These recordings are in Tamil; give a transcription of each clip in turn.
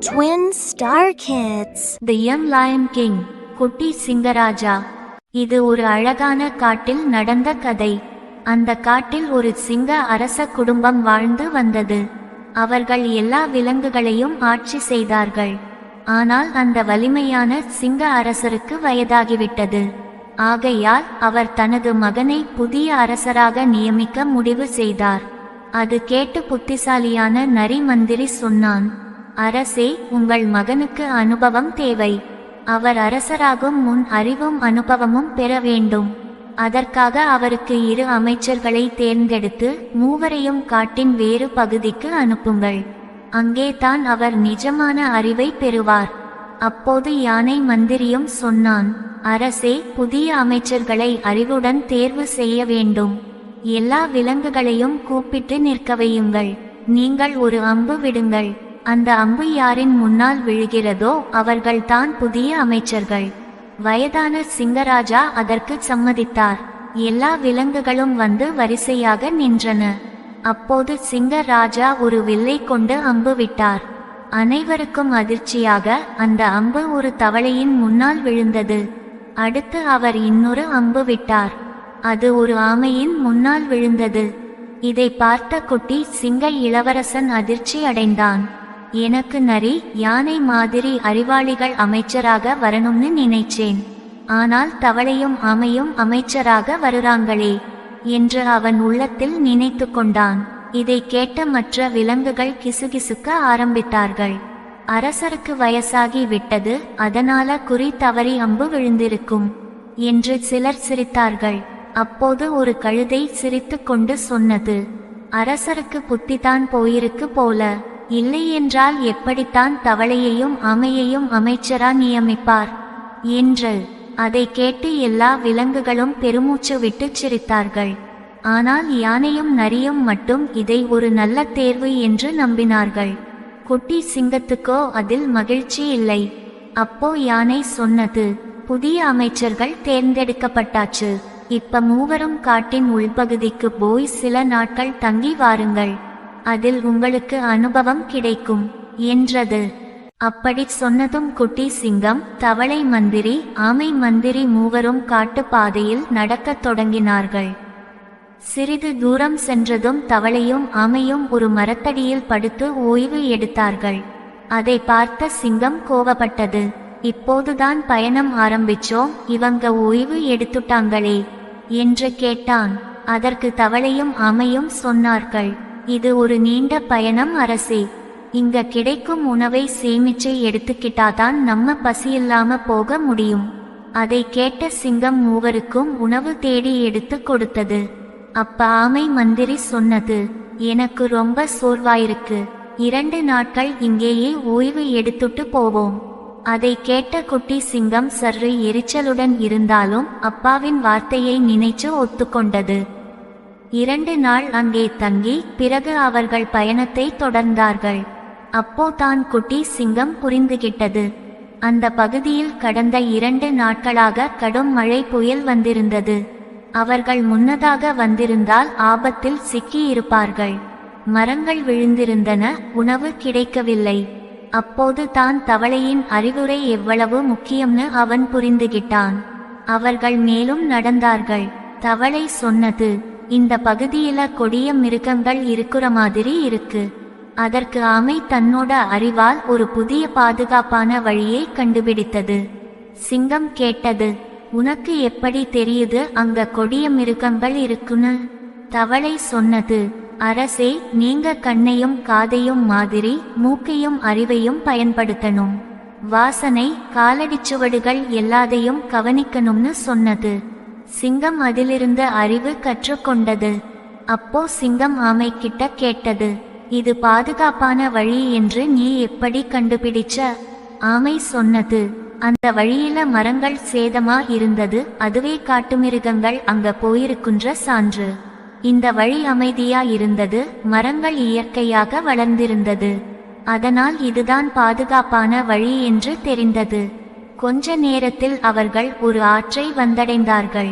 Twin Star Kids. The Young Lion King. குட்டி சிங்கராஜா. இது ஒரு அழகான காட்டில் நடந்த கதை. அந்த காட்டில் ஒரு சிங்க அரச குடும்பம் வாழ்ந்து வந்தது. அவர்கள் எல்லா விலங்குகளையும் ஆட்சி செய்தார்கள். ஆனால் அந்த வலிமையான சிங்க அரசருக்கு வயதாகிவிட்டது. ஆகையால் அவர் தனது மகனை புதிய அரசராக நியமிக்க முடிவு செய்தார். அது கேட்டு புத்திசாலியான நரி மந்திரி சொன்னான், அரசே, உங்கள் மகனுக்கு அனுபவம் தேவை. அவர் அரசராகும் முன் அறிவும் அனுபவமும் பெற வேண்டும். அதற்காக அவருக்கு 2 அமைச்சர்களை தேர்ந்தெடுத்து மூவரையும் காட்டின் வேறு பகுதிக்கு அனுப்புங்கள். அங்கே தான் அவர் நிஜமான அறிவை பெறுவார். அப்போது யானை மந்திரியும் சொன்னான், அரசே, புதிய அமைச்சர்களை அறிவுடன் தேர்வு செய்ய வேண்டும். எல்லா விலங்குகளையும் கூப்பிட்டு நிற்க வையுங்கள். நீங்கள் ஒரு அம்பு விடுங்கள். அந்த அம்பு யாரின் முன்னால் விழுகிறதோ அவர்கள்தான் புதிய அமைச்சர்கள். வயதான சிங்கராஜா அதற்கு சம்மதித்தார். எல்லா விலங்குகளும் வந்து வரிசையாக நின்றன. அப்போது சிங்கராஜா ஒரு வில்லை கொண்டு அம்பு விட்டார். அனைவருக்கும் அதிர்ச்சியாக அந்த அம்பு ஒரு தவளையின் முன்னால் விழுந்தது. அடுத்து அவர் இன்னொரு அம்பு விட்டார். அது ஒரு ஆமையின் முன்னால் விழுந்தது. இதை பார்த்த குட்டி சிங்க இளவரசன் அதிர்ச்சி அடைந்தான். எனக்கு நரி, யானை மாதிரி அறிவாளிகள் அமைச்சராக வரணும்னு நினைச்சேன். ஆனால் தவளையும் ஆமையும் அமைச்சராக வருறாங்களே என்று அவன் உள்ளத்தில் நினைத்து கொண்டான். இதை கேட்ட மற்ற விலங்குகள் கிசுகிசுக்க ஆரம்பித்தார்கள். அரசருக்கு வயசாகி விட்டது, அதனால குறி தவறி அம்பு விழுந்திருக்கும் என்று சிலர் சிரித்தார்கள். அப்போது ஒரு கழுதை சிரித்து கொண்டு சொன்னது, அரசருக்கு புத்திதான் போயிருக்கு போல. இல்லையென்றால் எப்படித்தான் தவளையையும் ஆமையையும் அமைச்சரா நியமிப்பார் என்று. அதை கேட்டு எல்லா விலங்குகளும் பெருமூச்சு விட்டு சிரித்தார்கள். ஆனால் யானையும் நரியும் மட்டும் இதை ஒரு நல்ல தேர்வு என்று நம்பினார்கள். குட்டி சிங்கத்துக்கோ அதில் மகிழ்ச்சி இல்லை. அப்போ யானை சொன்னது, புதிய அமைச்சர்கள் தேர்ந்தெடுக்கப்பட்டாச்சு. இப்ப மூவரும் காட்டின் உள்பகுதிக்கு போய் சில நாட்கள் தங்கி வாருங்கள். அதில் உங்களுக்கு அனுபவம் கிடைக்கும் என்றது. அப்படி சொன்னதும் குட்டி சிங்கம், தவளை மந்திரி, ஆமை மந்திரி மூவரும் காட்டு பாதையில் நடக்கத் தொடங்கினார்கள். சிறிது தூரம் சென்றதும் தவளையும் ஆமையும் ஒரு மரத்தடியில் படுத்து ஓய்வு எடுத்தார்கள். அதை பார்த்த சிங்கம் கோபப்பட்டது. இப்போதுதான் பயணம் ஆரம்பிச்சோம், இவங்க ஓய்வு எடுத்துட்டாங்களே என்று கேட்டான். அதற்கு தவளையும் ஆமையும் சொன்னார்கள், இது ஒரு நீண்ட பயணம் அரசே. இங்க கிடைக்கும் உணவை சேமிச்சு எடுத்துக்கிட்டாதான் நம்ம பசியில்லாம போக முடியும். அதை கேட்ட சிங்கம் மூவருக்கும் உணவு தேடி எடுத்து கொடுத்தது. அப்ப ஆமை மந்திரி சொன்னது, எனக்கு ரொம்ப சோர்வாயிருக்கு. 2 நாட்கள் இங்கேயே ஓய்வு எடுத்துட்டு போவோம். அதை கேட்ட குட்டி சிங்கம் சற்று எரிச்சலுடன் இருந்தாலும் அப்பாவின் வார்த்தையை நினைச்சு ஒத்துக்கொண்டது. 2 நாள் அங்கே தங்கி பிறகு அவர்கள் பயணத்தை தொடர்ந்தார்கள். அப்போ தான் குட்டி சிங்கம் புரிந்துகிட்டது. அந்த பகுதியில் கடந்த 2 நாட்களாக கடும் மழை புயல் வந்திருந்தது. அவர்கள் முன்னதாக வந்திருந்தால் ஆபத்தில் சிக்கி இருப்பார்கள். மரங்கள் விழுந்திருந்தன, உணவு கிடைக்கவில்லை. அப்போது தான் தவளையின் அறிவுரை எவ்வளவு முக்கியம்னு அவன் புரிந்துகிட்டான். அவர்கள் மேலும் நடந்தார்கள். தவளை சொன்னது, இந்த பகுதியில கொடிய மிருகங்கள் இருக்கிற மாதிரி இருக்கு. அதற்கு ஆமை தன்னோட அறிவால் ஒரு புதிய பாதுகாப்பான வழியை கண்டுபிடித்தது. சிங்கம் கேட்டது, உனக்கு எப்படி தெரியுது அங்க கொடிய மிருகங்கள் இருக்குன்னு? தவளை சொன்னது, அரசே, நீங்க கண்ணையும் காதையும் மாதிரி மூக்கையும் அறிவையும் பயன்படுத்தணும். வாசனை, காலடிச்சுவடுகள் எல்லாத்தையும் கவனிக்கணும்னு சொன்னது. சிங்கம் அதிலிருந்த அறிவு கற்றுக்கொண்டது. அப்போ சிங்கம் ஆமை கிட்ட கேட்டது, இது பாதுகாப்பான வழி என்று நீ எப்படி கண்டுபிடிச்ச? ஆமை சொன்னது, அந்த வழியில மரங்கள் சேதமா இருந்தது, அதுவே காட்டுமிருகங்கள் அங்க போயிருக்குன்ற சான்று. இந்த வழி அமைதியா இருந்தது, மரங்கள் இயற்கையாக வளர்ந்திருந்தது. அதனால் இதுதான் பாதுகாப்பான வழி என்று தெரிந்தது. கொஞ்ச நேரத்தில் அவர்கள் ஒரு ஆற்றை வந்தடைந்தார்கள்.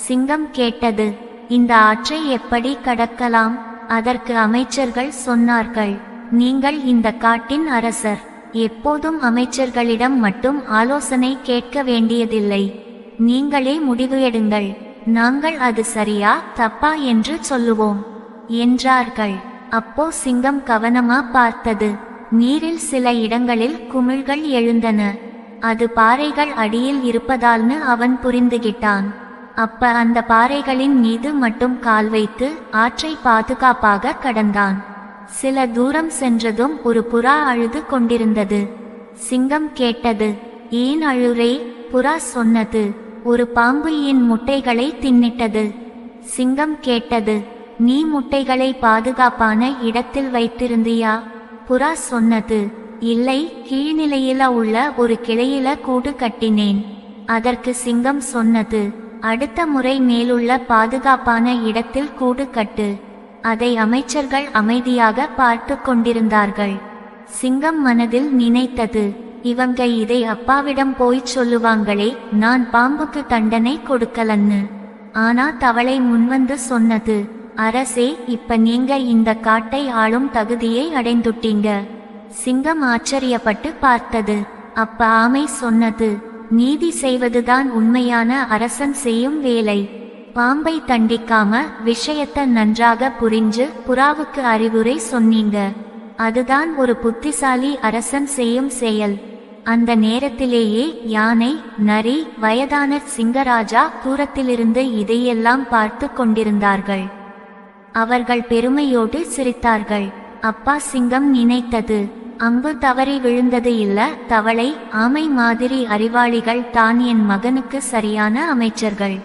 சிங்கம் கேட்டது, இந்த ஆற்றை எப்படி கடக்கலாம்? அதற்கு அமைச்சர்கள் சொன்னார்கள், நீங்கள் இந்த காட்டின் அரசர். எப்போதும் அமைச்சர்களிடம் மட்டும் ஆலோசனை கேட்க வேண்டியதில்லை. நீங்களே முடிவு எடுங்கள். நாங்கள் அது சரியா தப்பா என்று சொல்லுவோம் என்றார்கள். அப்போ சிங்கம் கவனமா பார்த்தது. நீரில் சில இடங்களில் குமிழ்கள் எழுந்தன. அது பாறைகள் அடியில் இருப்பதால்னு அவன் புரிந்துகிட்டான். அப்ப அந்த பாறைகளின் மீது மட்டும் கால் வைத்து ஆற்றை பாதுகாப்பாக கடந்தான். சில தூரம் சென்றதும் ஒரு புறா அழுது கொண்டிருந்தது. சிங்கம் கேட்டது, ஏன் அழுறே? புறா சொன்னது, ஒரு பாம்பு என் முட்டைகளை தின்னிட்டது. சிங்கம் கேட்டது, நீ முட்டைகளை பாதுகாப்பான இடத்தில் வைத்திருந்தியா? புறா சொன்னது, இல்லை, கீழ்நிலையில உள்ள ஒரு கிளையில கூடு கட்டினேன். அதற்கு சிங்கம் சொன்னது, அடுத்த முறை மேலுள்ள பாதுகாப்பான இடத்தில் கூடு கட்டு. அதை அமைச்சர்கள் அமைதியாக பார்த்து கொண்டிருந்தார்கள். சிங்கம் மனதில் நினைத்தது, இவங்க இதை அப்பாவிடம் போய் சொல்லுவாங்களே, நான் பாம்புக்கு தண்டனை கொடுக்கலன்னு. ஆனா தவளை முன்வந்து சொன்னது, அரசே, இப்ப நீங்க இந்த காட்டை ஆளும் தகுதியை அடைந்துட்டீங்க. சிங்கம் ஆச்சரியப்பட்டு பார்த்தது. அப்ப ஆமை சொன்னது, நீதி செய்வதுதான் உண்மையான அரசன் செய்யும் வேலை. பாம்பை தண்டிக்காம விஷயத்தை நன்றாக புரிஞ்சு புறாவுக்கு அறிவுரை சொன்னீங்க. அதுதான் ஒரு புத்திசாலி அரசன் செய்யும் செயல். அந்த நேரத்திலேயே யானை, நரி, வயதான சிங்கராஜா தூரத்திலிருந்து இதையெல்லாம் பார்த்து கொண்டிருந்தார்கள். அவர்கள் பெருமையோடு சிரித்தார்கள். அப்பா சிங்கம் நினைத்தது, அம்பு தவறி விழுந்தது இல்ல, தவளை, ஆமை மாதிரி அறிவாளிகள் தான் என் மகனுக்கு சரியான அமைச்சர்கள்.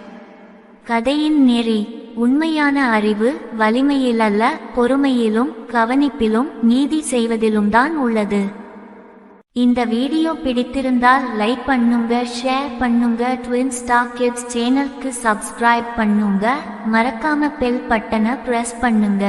கதையின் நெறி, உண்மையான அறிவு வலிமையிலல்ல, பொறுமையிலும் கவனிப்பிலும் நீதி செய்வதிலும் தான் உள்ளது. இந்த வீடியோ பிடித்திருந்தால் லைக் பண்ணுங்க, ஷேர் பண்ணுங்க, ட்வின் ஸ்டார் கிட்ஸ் சேனலுக்கு சப்ஸ்கிரைப் பண்ணுங்க, மறக்காம பெல் பட்டனை பிரஸ் பண்ணுங்க.